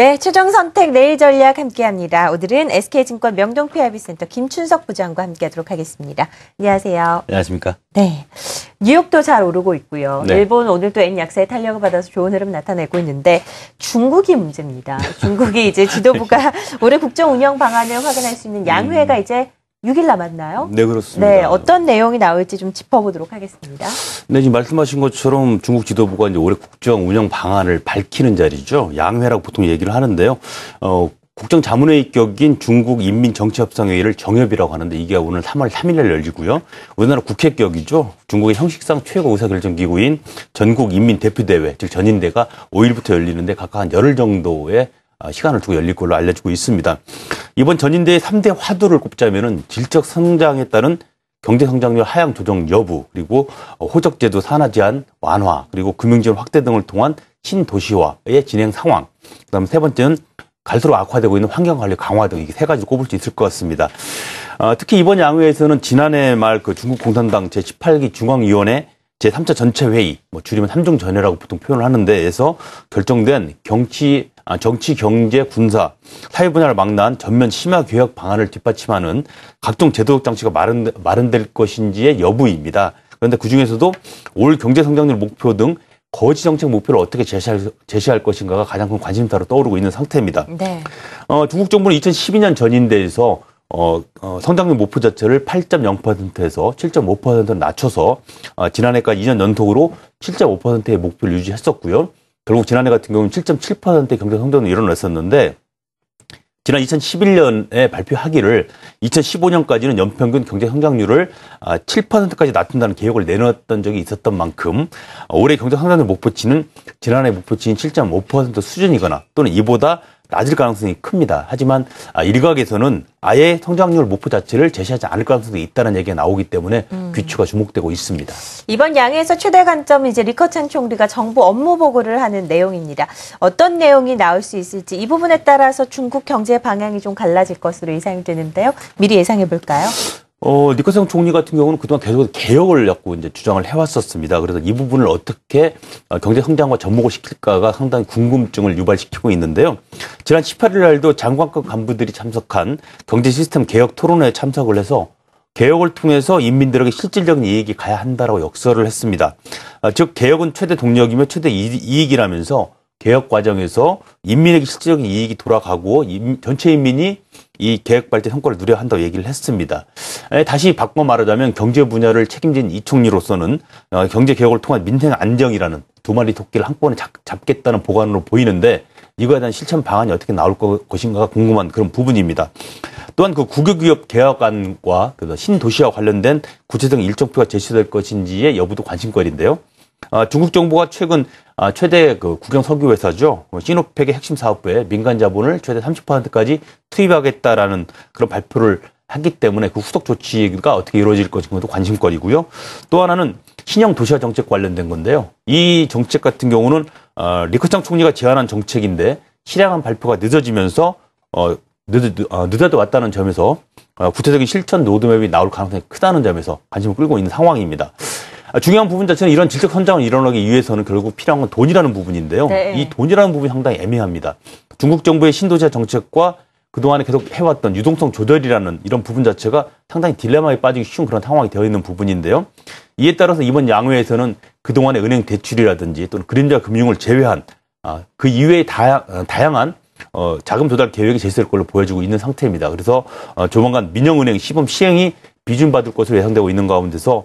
네, 최종 선택 내일 전략 함께합니다. 오늘은 SK증권 명동 PIB센터 김춘석 부장과 함께하도록 하겠습니다. 안녕하세요. 안녕하십니까? 네, 뉴욕도 잘 오르고 있고요. 네. 일본 오늘도 N 약세의 탄력을 받아서 좋은 흐름 나타내고 있는데 중국이 문제입니다. 중국이 이제 지도부가 올해 국정 운영 방안을 확인할 수 있는 양회가 이제 6일 남았나요? 네, 그렇습니다. 네, 어떤 내용이 나올지 좀 짚어보도록 하겠습니다. 네, 지금 말씀하신 것처럼 중국 지도부가 이제 올해 국정 운영 방안을 밝히는 자리죠. 양회라고 보통 얘기를 하는데요. 국정자문회의 격인 중국 인민정치협상회의를 정협이라고 하는데 이게 오늘 3월 3일에 열리고요. 우리나라 국회격이죠. 중국의 형식상 최고 의사결정기구인 전국인민대표대회, 즉 전인대가 5일부터 열리는데 각각 한 열흘 정도의 시간을 두고 열릴 걸로 알려지고 있습니다. 이번 전인대의 3대 화두를 꼽자면은 질적 성장에 따른 경제 성장률 하향 조정 여부, 그리고 호적제도 산하 제한 완화, 그리고 금융지원 확대 등을 통한 신도시화의 진행 상황. 그다음 세 번째는 갈수록 악화되고 있는 환경관리 강화 등 이게 세 가지 꼽을 수 있을 것 같습니다. 특히 이번 양회에서는 지난해 말 그 중국 공산당 제18기 중앙위원회 제3차 전체 회의, 줄이면 삼중전회라고 보통 표현을 하는데에서 결정된 정치, 경제, 군사, 사회 분야를 망라한 전면 심화 개혁 방안을 뒷받침하는 각종 제도적 장치가 마련될 것인지의 여부입니다. 그런데 그중에서도 올 경제 성장률 목표 등 거시 정책 목표를 어떻게 제시할 것인가가 가장 큰 관심사로 떠오르고 있는 상태입니다. 네. 중국 정부는 2012년 전인대에서 성장률 목표 자체를 8.0%에서 7.5%로 낮춰서 지난해까지 2년 연속으로 7.5%의 목표를 유지했었고요. 결국 지난해 같은 경우는 7.7%의 경제 성장을 이뤄냈었는데 지난 2011년에 발표하기를 2015년까지는 연평균 경제 성장률을 7%까지 낮춘다는 계획을 내놨던 적이 있었던 만큼 올해 경제 성장률 목표치는 지난해 목표치인 7.5% 수준이거나 또는 이보다 낮을 가능성이 큽니다. 하지만 일각에서는 아예 성장률 목표 자체를 제시하지 않을 가능성도 있다는 얘기가 나오기 때문에 귀추가 주목되고 있습니다. 이번 양회에서 최대 관점은 이제 리커창 총리가 정부 업무 보고를 하는 내용입니다. 어떤 내용이 나올 수 있을지 이 부분에 따라서 중국 경제 방향이 좀 갈라질 것으로 예상이 되는데요. 미리 예상해 볼까요? 리커창 총리 같은 경우는 그동안 계속 개혁을 자꾸 이제 주장을 해왔었습니다. 그래서 이 부분을 어떻게 경제 성장과 접목을 시킬까가 상당히 궁금증을 유발시키고 있는데요. 지난 18일 날도 장관급 간부들이 참석한 경제 시스템 개혁 토론회에 참석을 해서 개혁을 통해서 인민들에게 실질적인 이익이 가야 한다라고 역설을 했습니다. 즉 개혁은 최대 동력이며 최대 이익이라면서 개혁 과정에서 인민에게 실질적인 이익이 돌아가고 전체 인민이 이 개혁 발전 성과를 누려야 한다고 얘기를 했습니다. 다시 바꿔 말하자면 경제 분야를 책임진 이 총리로서는 경제 개혁을 통한 민생 안정이라는 두 마리 토끼를 한꺼번에 잡겠다는 보관으로 보이는데 이거에 대한 실천 방안이 어떻게 나올 것인가가 궁금한 그런 부분입니다. 또한 그 국유기업 개혁안과 신도시와 관련된 구체적인 일정표가 제시될 것인지의 여부도 관심거리인데요. 중국 정부가 최근 최대 국영 석유 회사죠. 시노펙의 핵심 사업부에 민간 자본을 최대 30%까지 투입하겠다라는 그런 발표를 하기 때문에 그 후속 조치가 어떻게 이루어질 것인가도 관심거리고요. 또 하나는 신형 도시화 정책 관련된 건데요. 이 정책 같은 경우는 리커창 총리가 제안한 정책인데 실행한 발표가 늦어지면서 늦어도 왔다는 점에서 구체적인 실천 로드맵이 나올 가능성이 크다는 점에서 관심을 끌고 있는 상황입니다. 중요한 부분 자체는 이런 질적 성장을 일어나기 위해서는 결국 필요한 건 돈이라는 부분인데요. 네. 이 돈이라는 부분이 상당히 애매합니다. 중국 정부의 신도시화 정책과 그동안에 계속 해왔던 유동성 조절이라는 이런 부분 자체가 상당히 딜레마에 빠지기 쉬운 그런 상황이 되어 있는 부분인데요. 이에 따라서 이번 양회에서는 그동안의 은행 대출이라든지 또는 그림자 금융을 제외한 그 이외의 다양한 자금 조달 계획이 제시될 걸로 보여지고 있는 상태입니다. 그래서 조만간 민영은행 시범 시행이 비준받을 것으로 예상되고 있는 가운데서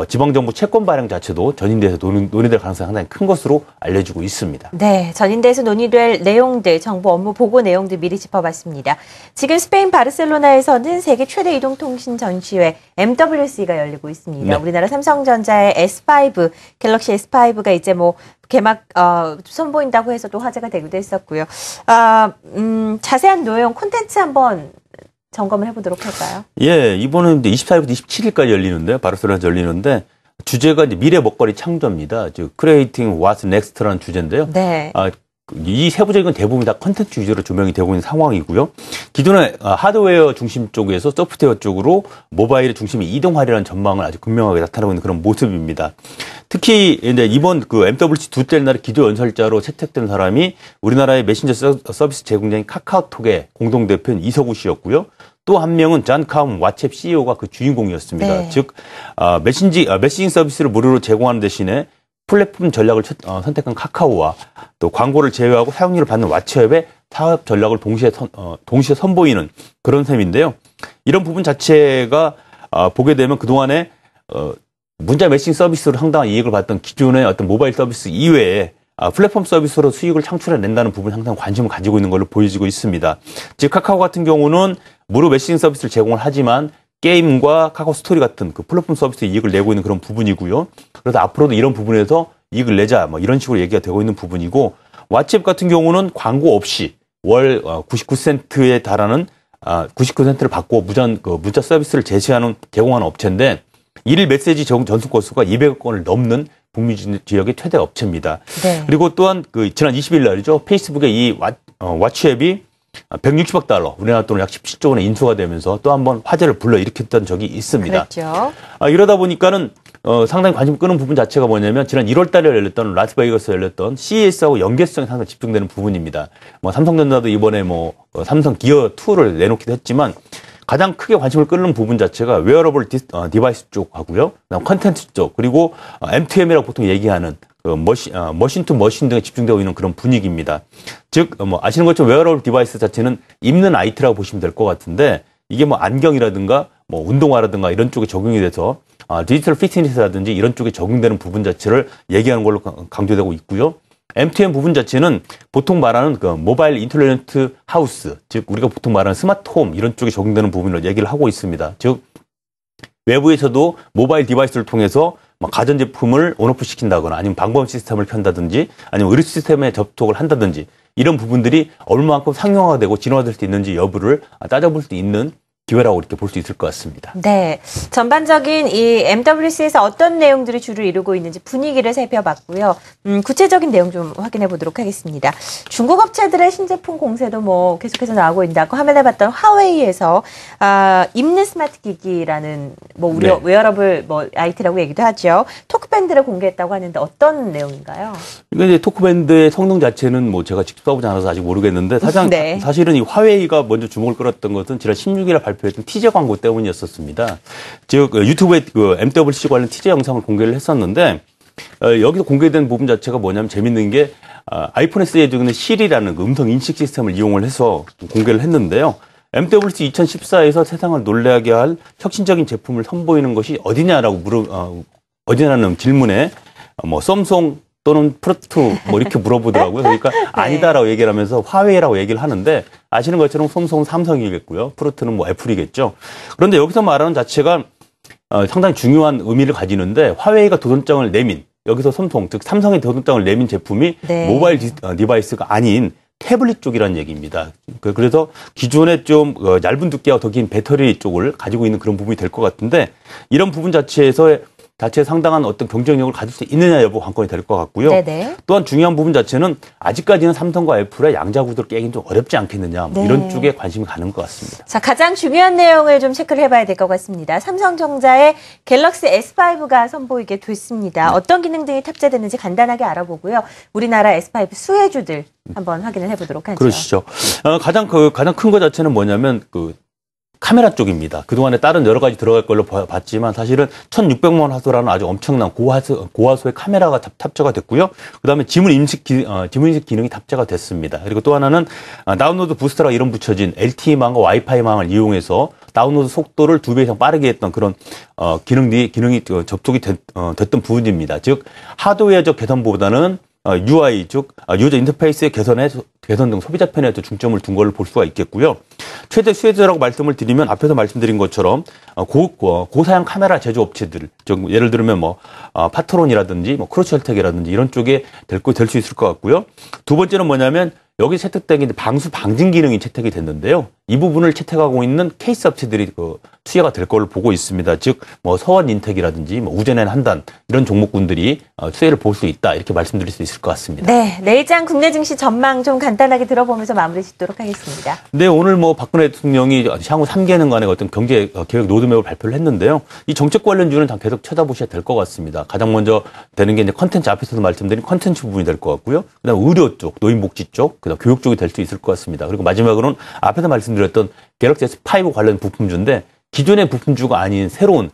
지방정부 채권 발행 자체도 전인대에서 논의될 가능성이 상당히 큰 것으로 알려지고 있습니다. 네, 전인대에서 논의될 내용들, 정부 업무 보고 내용들 미리 짚어봤습니다. 지금 스페인 바르셀로나에서는 세계 최대 이동통신 전시회 MWC가 열리고 있습니다. 네. 우리나라 삼성전자의 S5, 갤럭시 S5가 이제 개막 선보인다고 해서 또 화제가 되기도 했었고요. 자세한 내용 콘텐츠 한번 점검을 해보도록 할까요? 예, 이번은 이제 24일부터 27일까지 열리는데요. 바르셀로나에서 열리는데 주제가 이제 미래 먹거리 창조입니다. 즉 Creating What's Next라는 주제인데요. 네. 이 세부적인 대부분이 다 컨텐츠 위주로 조명이 되고 있는 상황이고요. 기존에 하드웨어 중심 쪽에서 소프트웨어 쪽으로 모바일의 중심이 이동하리라는 전망을 아주 극명하게 나타내고 있는 그런 모습입니다. 특히 이제 이번 그 MWC 두째 날에 기조 연설자로 채택된 사람이 우리나라의 메신저 서비스 제공자인 카카오톡의 공동대표인 이석우 씨였고요. 또 한 명은 존 카움 왓츠앱 CEO가 그 주인공이었습니다. 네. 즉 메시징 서비스를 무료로 제공하는 대신에 플랫폼 전략을 선택한 카카오와 또 광고를 제외하고 사용료를 받는 왓츠앱의 사업 전략을 동시에 선보이는 그런 셈인데요. 이런 부분 자체가 보게 되면 그동안에 문자 메시징 서비스로 상당한 이익을 받던 기존의 어떤 모바일 서비스 이외에 플랫폼 서비스로 수익을 창출해낸다는 부분에 상당히 관심을 가지고 있는 걸로 보여지고 있습니다. 즉 카카오 같은 경우는 무료 메시징 서비스를 제공을 하지만 게임과 카카오 스토리 같은 그 플랫폼 서비스 이익을 내고 있는 그런 부분이고요. 그래서 앞으로도 이런 부분에서 이익을 내자 뭐 이런 식으로 얘기가 되고 있는 부분이고 왓츠앱 같은 경우는 광고 없이 월 99센트에 달하는 99센트를 받고 문자 서비스를 제공하는 업체인데 일일 메시지 전송 건수가 200억 건을 넘는 북미 지역의 최대 업체입니다. 네. 그리고 또한 그 지난 20일 날이죠. 페이스북의 이 왓츠앱이 160억 달러, 우리나라 돈으로 약 17조 원에 인수가 되면서 또 한 번 화제를 불러일으켰던 적이 있습니다. 그렇죠. 이러다 보니까는 상당히 관심 끄는 부분 자체가 뭐냐면 지난 1월 달에 열렸던 라스베이거스에 열렸던 CES하고 연계성에 상당히 집중되는 부분입니다. 뭐 삼성전자도 이번에 삼성 기어 2를 내놓기도 했지만 가장 크게 관심을 끄는 부분 자체가 웨어러블 디바이스 쪽하고요. 그다음 컨텐츠 쪽 그리고 M2M이라고 보통 얘기하는 머신 투 머신 등에 집중되어 있는 그런 분위기입니다. 즉, 아시는 것처럼 웨어러블 디바이스 자체는 입는 IT라고 보시면 될 것 같은데 이게 안경이라든가 운동화라든가 이런 쪽에 적용이 돼서 디지털 피트니스라든지 이런 쪽에 적용되는 부분 자체를 얘기하는 걸로 강조되고 있고요. M2M 부분 자체는 보통 말하는 그 모바일 인텔리전트 하우스, 즉 우리가 보통 말하는 스마트 홈 이런 쪽에 적용되는 부분을 얘기를 하고 있습니다. 즉 외부에서도 모바일 디바이스를 통해서 가전제품을 온오프 시킨다거나 아니면 방범 시스템을 켠다든지 아니면 의료 시스템에 접촉을 한다든지 이런 부분들이 얼마만큼 상용화되고 진화될 수 있는지 여부를 따져볼 수 있는 기회라고 이렇게 볼 수 있을 것 같습니다. 네. 전반적인 이 MWC에서 어떤 내용들이 주를 이루고 있는지 분위기를 살펴봤고요. 구체적인 내용 좀 확인해 보도록 하겠습니다. 중국 업체들의 신제품 공세도 계속해서 나오고 있다고 화면에 봤던 화웨이에서 입는 스마트 기기라는 우리 네. 웨어러블 IT라고 얘기도 하죠. 토크밴드를 공개했다고 하는데 어떤 내용인가요? 이게 토크밴드의 성능 자체는 제가 직접 써보지 않아서 아직 모르겠는데 네. 사실은 이 화웨이가 먼저 주목을 끌었던 것은 지난 16일에 발표했던 티저 광고 때문이었었습니다. 즉 유튜브에 그 MWC 관련 티저 영상을 공개를 했었는데 여기서 공개된 부분 자체가 뭐냐면 재밌는 게 아이폰에 쓰여지는 시리라는 그 음성 인식 시스템을 이용을 해서 공개를 했는데요. MWC 2014에서 세상을 놀라게 할 혁신적인 제품을 선보이는 것이 어디냐는 질문에 썸송 또는 프로트 이렇게 물어보더라고요. 그러니까 네. 아니다라고 얘기를 하면서 화웨이라고 얘기를 하는데 아시는 것처럼 썸송은 삼성이겠고요. 프로트는 애플이겠죠. 그런데 여기서 말하는 자체가 상당히 중요한 의미를 가지는데 화웨이가 도전장을 내민 여기서 즉 삼성이 도전장을 내민 제품이 네. 모바일 디바이스가 아닌 태블릿 쪽이라는 얘기입니다. 그래서 기존에 좀 얇은 두께와 더 긴 배터리 쪽을 가지고 있는 그런 부분이 될 것 같은데 이런 부분 자체에 상당한 어떤 경쟁력을 가질 수 있느냐 여부 관건이 될 것 같고요. 네네. 또한 중요한 부분 자체는 아직까지는 삼성과 애플의 양자 구도를 깨긴 좀 어렵지 않겠느냐 네. 이런 쪽에 관심이 가는 것 같습니다. 자, 가장 중요한 내용을 좀 체크를 해봐야 될 것 같습니다. 삼성전자의 갤럭시 S5가 선보이게 됐습니다. 어떤 기능 등이 탑재됐는지 간단하게 알아보고요. 우리나라 S5 수혜주들 한번 확인을 해보도록 하죠. 그러시죠. 가장 큰 것 자체는 뭐냐면 카메라 쪽입니다. 그동안에 다른 여러 가지 들어갈 걸로 봤지만 사실은 1600만 화소라는 아주 엄청난 고화소의 카메라가 탑재가 됐고요. 그다음에 지문 인식 기능이 탑재가 됐습니다. 그리고 또 하나는 다운로드 부스터라고 이름 붙여진 LTE망과 와이파이망을 이용해서 다운로드 속도를 2배 이상 빠르게 했던 그런 기능이 접속이 됐던 부분입니다. 즉 하드웨어적 개선보다는 UI, 즉 유저 인터페이스의 개선 등 소비자 편에 더 중점을 둔 걸로 볼 수가 있겠고요. 최대 수혜자라고 말씀을 드리면 앞에서 말씀드린 것처럼 고사양 카메라 제조업체들, 즉 예를 들면 파트론이라든지 크로스헬텍이라든지 이런 쪽에 될 수 있을 것 같고요. 두 번째는 뭐냐면 여기 채택된 게 방수 방진 기능이 채택이 됐는데요. 이 부분을 채택하고 있는 케이스 업체들이 투여가 될 걸로 보고 있습니다. 즉, 서원 인텍이라든지 우제넨 한단 이런 종목군들이 수혜를 볼 수 있다 이렇게 말씀드릴 수 있을 것 같습니다. 네, 내일장 국내 증시 전망 좀 간단하게 들어보면서 마무리 짓도록 하겠습니다. 네, 오늘 박근혜 대통령이 향후 3개년간의 어떤 경제 계획 로드맵을 발표를 했는데요. 이 정책 관련주는 계속 쳐다보셔야 될 것 같습니다. 가장 먼저 되는 게 이제 컨텐츠 앞에서도 말씀드린 컨텐츠 부분이 될 것 같고요. 그다음 의료 쪽, 노인복지 쪽, 그다음 교육 쪽이 될 수 있을 것 같습니다. 그리고 마지막으로는 앞에서 말씀드렸던 갤럭시 S5 관련 부품주인데 기존의 부품주가 아닌 새로운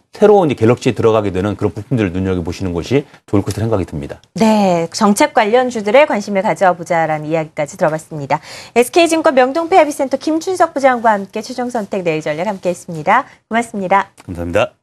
갤럭시에 들어가게 되는 그런 부품들을 눈여겨보시는 것이 좋을 것으로 생각이 듭니다. 네, 정책 관련주들에 관심을 가져보자라는 이야기까지 들어봤습니다. SK증권 명동페아비센터 김춘석 부장과 함께 최종 선택 내일 전략 함께했습니다. 고맙습니다. 감사합니다.